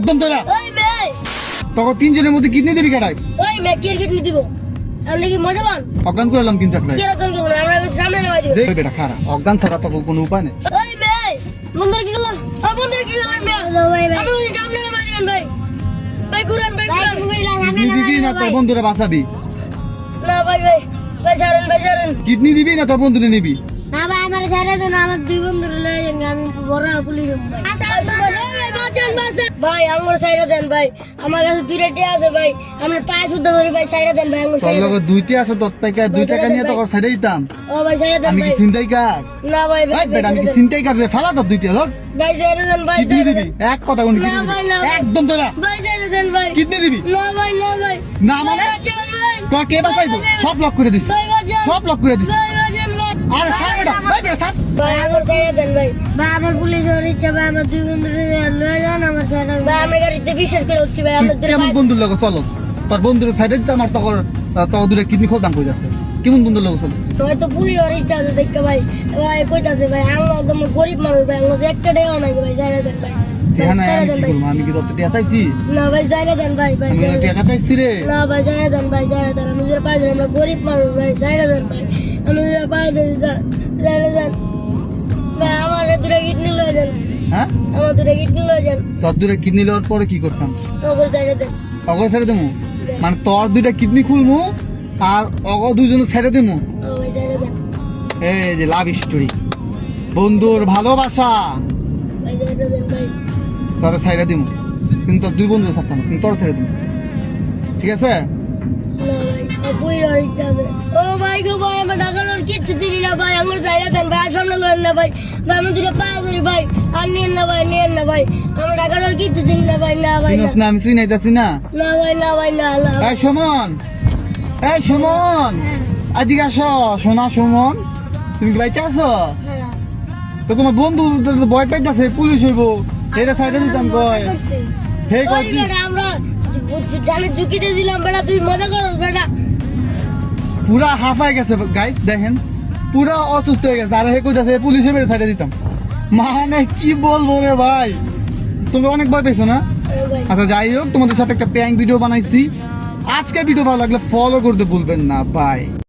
একদম তোরা ওই মেয়ে তখন তিনজনের মধ্যে কিডনি দিবি কাটাই ওই মেয়ে কিডনি দিব আপনি কি মজা পান অজ্ঞান করলাম কিন্তু একলাই কি রকম কি বলেন আমরা সামনে নামাই দিব যে বেটা খারাপ অজ্ঞান ছাড়া তো কোনো উপায় নেই ওই মেয়ে বন্ধুরা কি করলাম বন্ধুরা কি করলাম মেয়ে আপনি সামনে নামাই দিবেন ভাই ভাই কুরান ভাই কিডনি দিবি না তোর বন্ধুরা বাঁচাবি না ভাই ভাই ভাই ছাড়েন কিডনি দিবি না তোর বন্ধুরে নিবি না ভাই আমার ছেড়ে দেন আমার দুই বন্ধু লয়ে যান আমি বড় পুলিশ ভাই ভাই আমার সাইডে দেন ভাই আমার কাছে দুইটা টিয়া আছে ভাই আমরা পায়ে শুদ্ধ ধরি ভাই সাইডে দেন ভাই আমার তোর সাইডে লগে দুইটা আছে তোর থেকে 2 টাকা নিয়ে তোর ছেড়ে দিতাম ও ভাই সাইডে দেন আমি কি ভাই চিন্তাই কার না ভাই ভাই বেটা আমি কি চিন্তাই কার রে ফালা তোর দুইটা ধর ভাই সাইডে দেন ভাই কিডনি দিবি এক কথা কোন না ভাই, না ভাই। একদম তোরা ভাই সাইডে দেন ভাই কিডনি দিবি না ভাই না মানে তোর কে বাঁচাইবো সব লক করে দিস ভাই বাজান সব লক করে দিস ভাই বাজান ভাই আরে ছাড় বেটা ভাই বেটা ছাড় ভাই আমার সাইডে দেন ভাই ভাই আমার পুলিশ হওয়ার ইচ্ছা ভাই আমার দুই বন্ধু লয়ে যান আমার সাইডে ভাই আমি গাড়িতে বিশ্বাস করে উঠছি ভাই আমরা কেমন বন্ধুর লগে চলো তোর বন্ধুর সাইডে দিতে আমার তোর দুটো কিডনি খোদাম কই যাচ্ছে কেমন বন্ধুর লগে চলো ভাই তো পুলিশ হওয়ার ইচ্ছা আছে দেখতে ভাই ভাই কইতাছে ভাই আমরা একদম গরিব মানুষ ভাই আমরা একটা টাকাও নাই ভাই সাইডে দেন ভাই টিয়া নাই আমি সাইডে কি দেন ভাই করবো আমি কি তোর টিয়া চাইছি না ভাই সাইডে দেন ভাই ভাই আমি সাইডে দেন। টিয়া চাইছি রে না ভাই সাইডে দেন ভাই সাইডে দেন আমি যেটা পাইছি আমরা গরিব মানুষ ভাই সাইডে দেন ভাই আমি যেটা পাইছি সাইডে দেন ভাই আমার দুটো কিডনি লয়ে যান হ্যাঁ আমার দুটো কিডনি লয়ে যান তোর দুটো কিডনি লওয়ার পরে কি করতাম ওগুলো সাইডে দেন অগর ছেড়ে দেবো মানে তোর দুইটা কিডনি খুলমু আর অগ দুইজন ছেড়ে দেবো ও ভাই সাইডে দেন এই যে লাভ স্টোরি বন্ধুর ভালোবাসা ভাই সাইডে দেন ভাই তোর ছেড়ে দিব কিন্তু তোর দুই বন্ধু থাকতাম কিন্তু তোর ছেড়ে দিব ঠিক আছে না ভাই আপুই আর ইচ্ছা আছে ও ভাই গো ভাই আমার টাকা লোন কিচ্ছু চিনি না ভাই আমার সাইডে দেন ভাই আর সামনে লোন না ভাই ভাই আমি দুটো পায়ে ধরি ভাই আর নিয়েন না ভাই আমার টাকা লোন কিচ্ছু চিনি না ভাই না ভাই চিনস না আমি চিনাইতাছি না না ভাই না ভাই না না এই সুমন আজকে আসো সোনা সুমন তুমি কি বাইচা আছো তো তোমার বন্ধু ভয় পাইতাছে পুলিশ হইব এটা সাইডে দিতাম কয় হে কয় কি আমরা জানে ঝুঁকিতে দিলাম বেটা তুই মজা করস বেটা পুরা হাফায় গেছে গাইস দেখেন পুরা অসুস্থ হয়ে গেছে আর হে কইতাছে পুলিশে বেড়ে সাইডে দিতাম মানে কি বলবো রে ভাই তুমি অনেক ভয় পেয়েছো না ভাই আচ্ছা যাই হোক তোমাদের সাথে একটা প্র্যাঙ্ক ভিডিও বানাইছি আজকে ভিডিও ভালো লাগলে ফলো করতে ভুলবেন না বাই